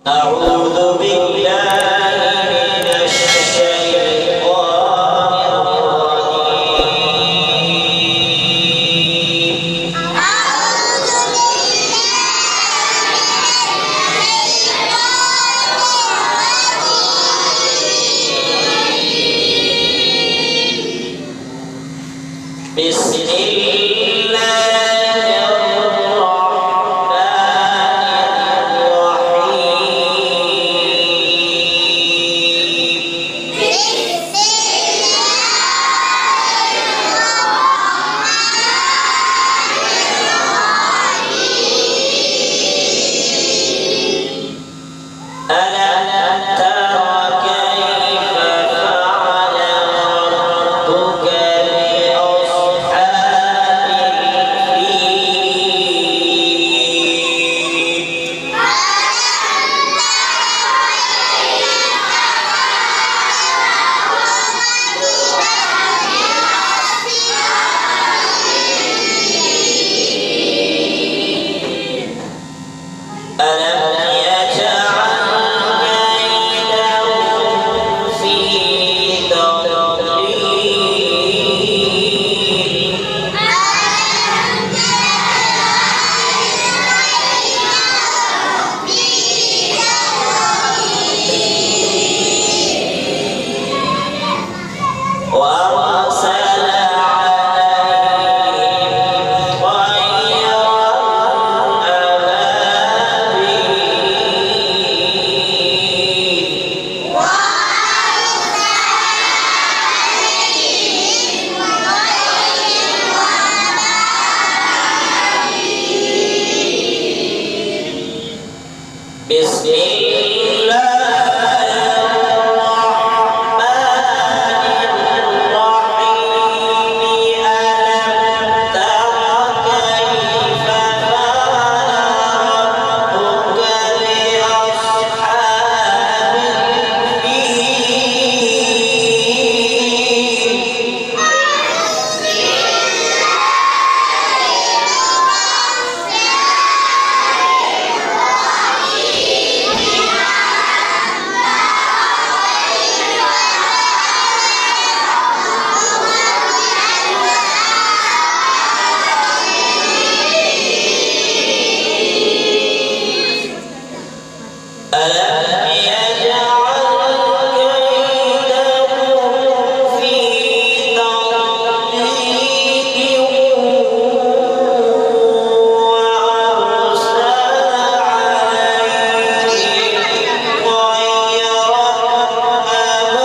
أعوذ بالله من الشيطان الرجيم. بسم الله الرحمن الرحيم. ألم تر كيف فعل ربك بأصحاب الفيل. ألم يجعل كيدهم في تضليل. وأرسل عليهم طيرا أبابيل. بسم الله الرحمن الرحيم. ألم تر كيف فعل ربك بأصحاب الفيل. ألم يجعل كيدهم في تضليل. وأرسل عليهم طيرا أبابيل.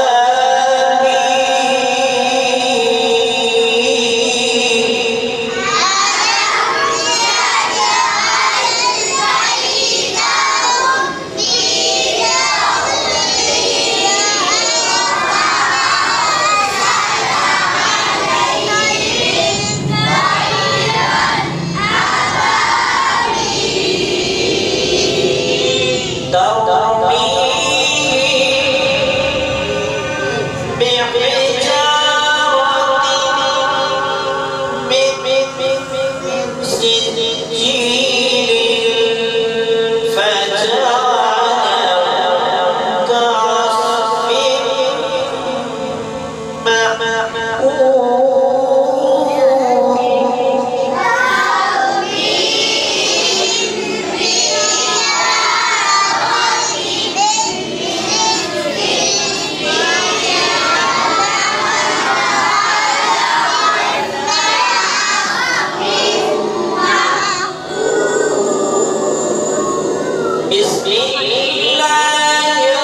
بسم الله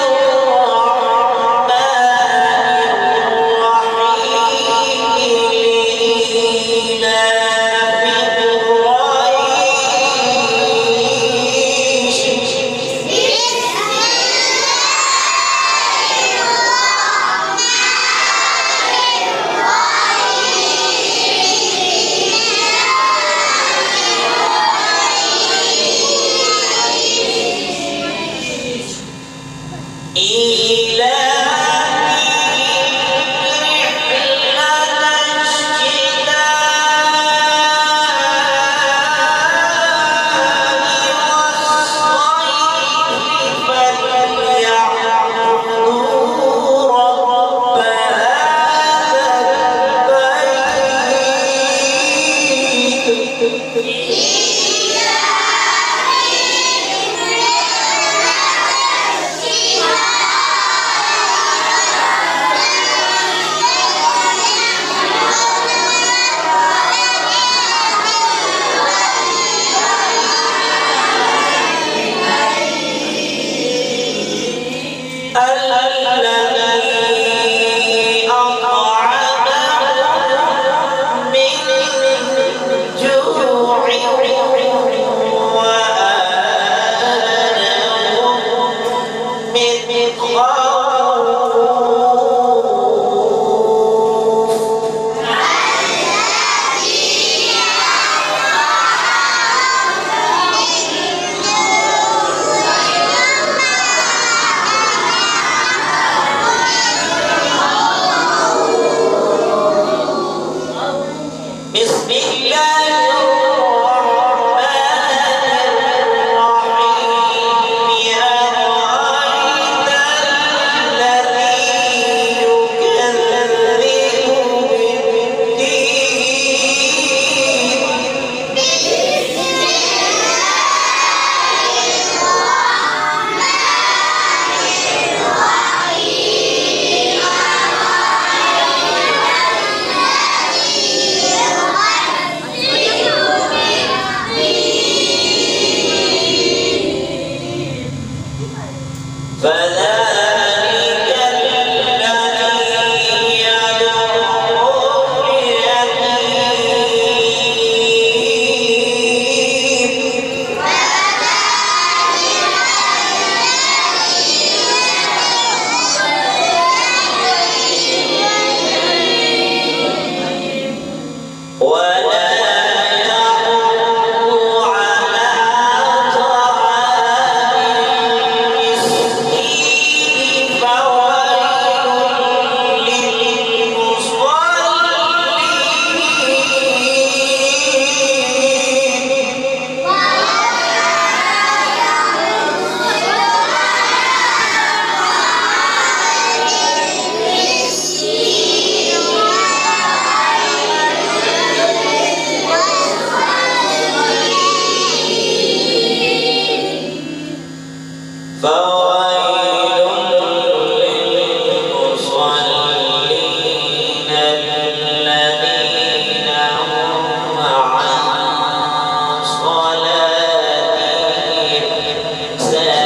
الرحمن الرحيم. لإيلاف قريش. فذلك الذي يدعو اليتيم ولا يحض على طعام المسكين فويل للمصلين فويل للمصلين الذين هم عن صلاتهم ساهون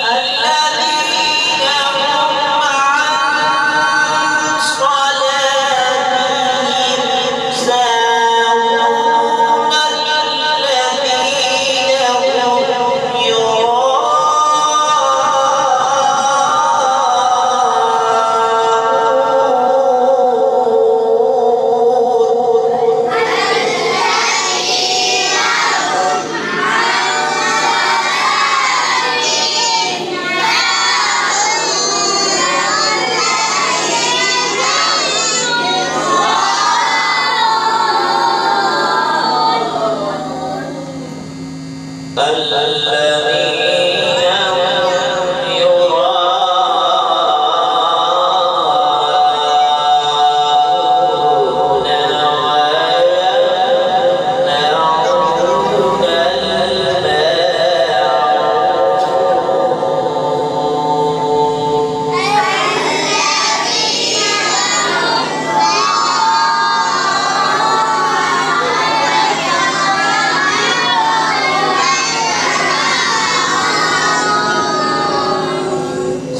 الذين هم عن صلاتهم ساهون الذين هم يراءون الذين هم يراءون ويمنعون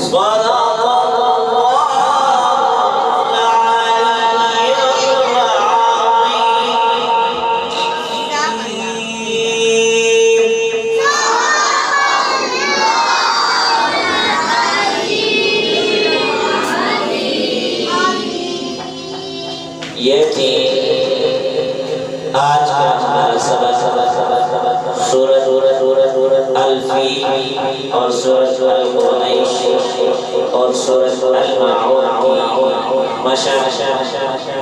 صدق الله العلي العظيम ये थी आज का हमारा सबक सूरत अल-फील और सूरत अल-कुरैश और सूरत अल-माऊन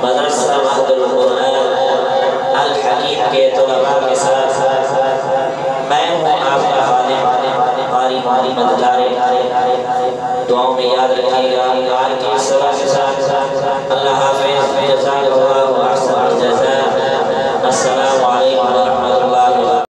मदरसा महदुल कुरान अल-हकीम के तलबा के साथ मैं हूँ आपका खालिक कारी मददारे दुआओं में याद रखिएगा आज की सभा के साथ अल्लाह हाफिज़ जज़ाकल्लाहु अहसन जज़ा। अस्सलाम